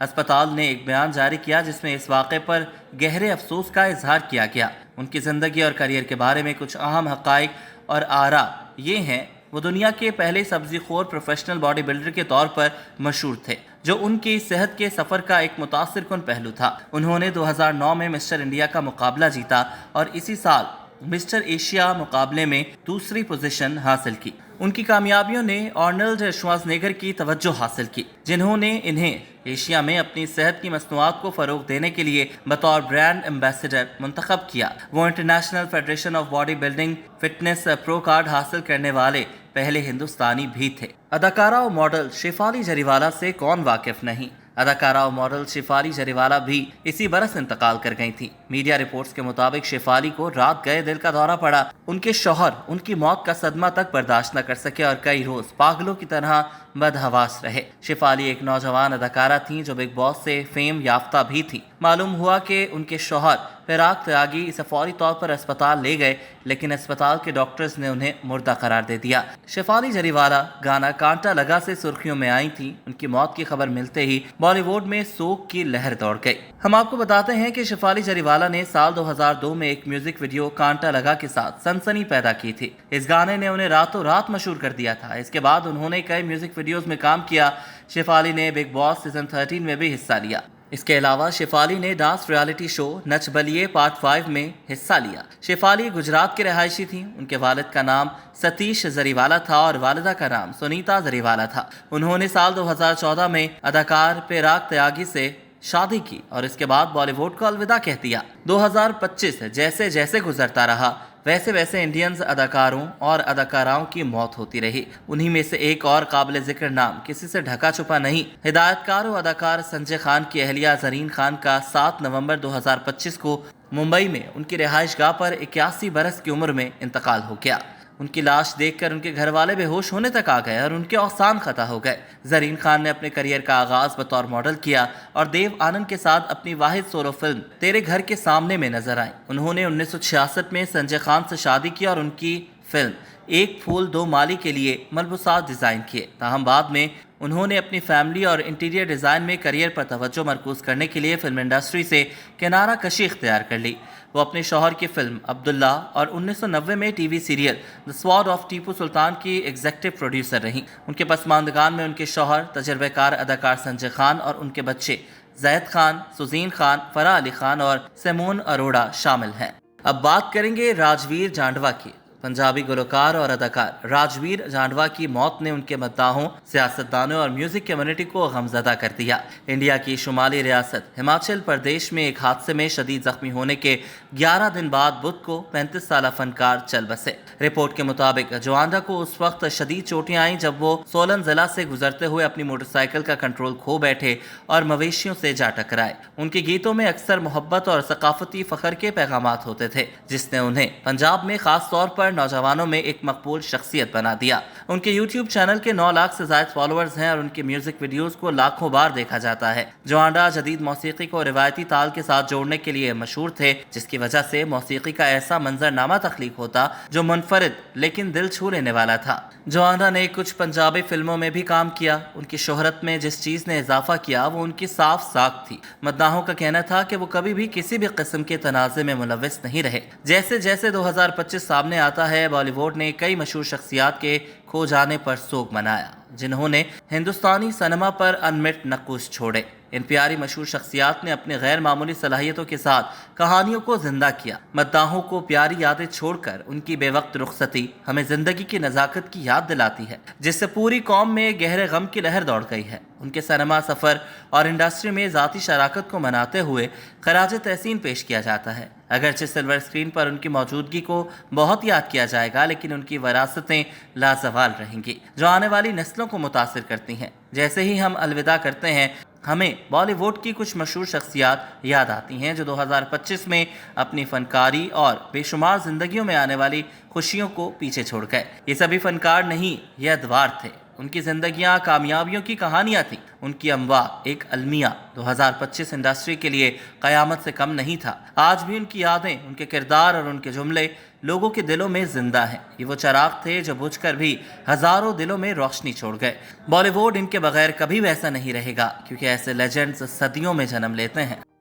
اسپتال نے ایک بیان جاری کیا جس میں اس واقعے پر گہرے افسوس کا اظہار کیا گیا۔ ان کی زندگی اور کیریئر کے بارے میں کچھ اہم حقائق اور آراء یہ ہیں: وہ دنیا کے پہلے سبزی خور پروفیشنل باڈی بلڈر کے طور پر مشہور تھے، جو ان کی صحت کے سفر کا ایک متاثر کن پہلو تھا۔ انہوں نے 2009 میں مسٹر انڈیا کا مقابلہ جیتا اور اسی سال مسٹر ایشیا مقابلے میں دوسری پوزیشن حاصل کی۔ ان کی کامیابیوں نے آرنلڈ شوازنیگر کی توجہ حاصل کی، جنہوں نے انہیں ایشیا میں اپنی صحت کی مصنوعات کو فروغ دینے کے لیے بطور برانڈ ایمبیسڈر منتخب کیا۔ وہ international federation of body building fitness pro card حاصل کرنے والے پہلے ہندوستانی بھی تھے۔ اداکارہ و ماڈل شیفالی جریوالا سے کون واقف نہیں؟ اداکارہ و ماڈل شیفالی جریوالا بھی اسی برس انتقال کر گئی تھیں۔ میڈیا رپورٹس کے مطابق شیفالی کو رات گئے دل کا دورہ پڑا۔ ان کے شوہر ان کی موت کا صدمہ تک برداشت نہ کر سکے اور کئی روز پاگلوں کی طرح بدحواس رہے۔ شیفالی ایک نوجوان اداکارہ تھیں جو بگ باس سے فیم یافتہ بھی تھیں۔ معلوم ہوا کہ ان کے شوہر فراق تیاگی اسے فوری طور پر اسپتال لے گئے، لیکن اسپتال کے ڈاکٹرز نے انہیں مردہ قرار دے دیا۔ شیفالی جریوالا گانا کانٹا لگا سے سرخیوں میں آئی تھیں۔ ان کی موت کی خبر ملتے ہی بالی ووڈ میں سوگ کی لہر دوڑ گئی۔ ہم آپ کو بتاتے ہیں کہ شیفالی جریوالا نے سال 2002 میں ایک میوزک ویڈیو کانٹا لگا کے ساتھ سنسنی پیدا کی تھی۔ اس گانے نے انہیں راتوں رات مشہور کر دیا تھا۔ اس کے بعد انہوں نے کئی میوزک ویڈیوز میں کام کیا۔ شیفالی نے بگ باس سیزن 13 میں بھی حصہ لیا۔ اس کے علاوہ شیفالی نے ڈانس ریالٹی شو نچ بلیے پارٹ 5 میں حصہ لیا۔ شیفالی گجرات کے رہائشی تھیں۔ ان کے والد کا نام ستیش زریوالا تھا اور والدہ کا نام سنیتا زریوالا تھا۔ انہوں نے سال 2014 میں اداکار پیراک تیاگی سے شادی کی اور اس کے بعد بالی ووڈ کو الوداع کہہ دیا۔ 2025 جیسے جیسے گزرتا رہا، ویسے ویسے انڈینز اداکاروں اور اداکاراؤں کی موت ہوتی رہی۔ انہی میں سے ایک اور قابل ذکر نام کسی سے ڈھکا چھپا نہیں۔ ہدایت کار و اداکار سنجے خان کی اہلیہ زرین خان کا 7 نومبر 2025 کو ممبئی میں ان کی رہائش گاہ پر 81 برس کی عمر میں انتقال ہو گیا۔ ان کی لاش دیکھ کر ان کے گھر والے بے ہوش ہونے تک آ گئے اور ان کے اوسان خطا ہو گئے۔ زرین خان نے اپنے کیریئر کا آغاز بطور ماڈل کیا اور دیو آنند کے ساتھ اپنی واحد سولو فلم تیرے گھر کے سامنے میں نظر آئیں۔ انہوں نے 1966 میں سنجے خان سے شادی کی اور ان کی فلم ایک پھول دو مالی کے لیے ملبوسات ڈیزائن کیے۔ تاہم بعد میں انہوں نے اپنی فیملی اور انٹیریئر ڈیزائن میں کیریئر پر توجہ مرکوز کرنے کے لیے فلم انڈسٹری سے کنارہ کشی اختیار کر لی۔ وہ اپنے شوہر کی فلم عبداللہ اور 1990 میں T V serial the sword of Tipu Sultan کی ایگزیکٹو پروڈیوسر رہیں۔ ان کے پسماندگان میں ان کے شوہر تجربہ کار اداکار سنجے خان اور ان کے بچے زید خان، سوزین خان، فرح علی خان اور سیمون اروڑا شامل ہیں۔ اب بات کریں گے راجویر جانڈوا کی۔ پنجابی گلوکار اور اداکار راجویر جانڈوا کی موت نے ان کے مداحوں، سیاستدانوں اور میوزک کمیونٹی کو غمزدہ کر دیا۔ انڈیا کی شمالی ریاست ہماچل پردیش میں ایک حادثے میں شدید زخمی ہونے کے 11 دن بعد بدھ کو 35 سالہ فنکار چل بسے۔ رپورٹ کے مطابق جوانڈا کو اس وقت شدید چوٹیں آئیں جب وہ سولن ضلع سے گزرتے ہوئے اپنی موٹر سائیکل کا کنٹرول کھو بیٹھے اور مویشیوں سے جا ٹکرائے۔ ان کے گیتوں میں اکثر محبت اور ثقافتی فخر کے پیغامات ہوتے تھے، جس نے انہیں پنجاب میں خاص طور پر نوجوانوں میں ایک مقبول شخصیت بنا دیا۔ ان کے یوٹیوب چینل کے 9 لاکھ سے زائد فالوورز ہیں اور ان کے میوزک ویڈیوز کو لاکھوں بار دیکھا جاتا ہے۔ جوانڈا جدید موسیقی کو روایتی تال کے ساتھ جوڑنے کے لیے مشہور تھے، جس کی وجہ سے موسیقی کا ایسا منظرنامہ تخلیق ہوتا جو منفرد لیکن دل چھو لینے والا تھا۔ جوانڈا نے کچھ پنجابی فلموں میں بھی کام کیا۔ ان کی شہرت میں جس چیز نے اضافہ کیا وہ ان کی صاف ساکھ تھی۔ مداحوں کا کہنا تھا کہ وہ کبھی بھی کسی بھی قسم کے تنازع میں ملوث نہیں رہے۔ جیسے جیسے 2025 سامنے آتا ہے، بالی ووڈ نے کئی مشہور شخصیات کے کھو جانے پر سوگ منایا، جنہوں نے ہندوستانی سینما پر انمٹ نقوش چھوڑے۔ ان پیاری مشہور شخصیات نے اپنے غیر معمولی صلاحیتوں کے ساتھ کہانیوں کو زندہ کیا۔ مداحوں کو پیاری یادیں چھوڑ کر ان کی بے وقت رخصتی ہمیں زندگی کی نزاکت کی یاد دلاتی ہے، جس سے پوری قوم میں گہرے غم کی لہر دوڑ گئی ہے۔ ان کے سینما سفر اور انڈسٹری میں ذاتی شراکت کو مناتے ہوئے خراج تحسین پیش کیا جاتا ہے۔ اگرچہ سلور اسکرین پر ان کی موجودگی کو بہت یاد کیا جائے گا، لیکن ان کی وراثتیں لازوال رہیں گی، جو آنے والی نسلوں کو متاثر کرتی ہیں۔ جیسے ہی ہم الوداع کرتے ہیں، ہمیں بالی ووڈ کی کچھ مشہور شخصیات یاد آتی ہیں جو 2025 میں اپنی فنکاری اور بے شمار زندگیوں میں آنے والی خوشیوں کو پیچھے چھوڑ گئے۔ یہ سبھی فنکار نہیں، یہ ادوار تھے۔ ان کی زندگیاں کامیابیوں کی کہانیاں تھیں، ان کی اموات ایک المیہ 2025 انڈسٹری کے لیے قیامت سے کم نہیں تھا۔ آج بھی ان کی یادیں، ان کے کردار اور ان کے جملے لوگوں کے دلوں میں زندہ ہیں۔ یہ وہ چراغ تھے جو بجھ کر بھی ہزاروں دلوں میں روشنی چھوڑ گئے۔ بالی ووڈ ان کے بغیر کبھی ویسا نہیں رہے گا، کیونکہ ایسے لیجنڈز صدیوں میں جنم لیتے ہیں۔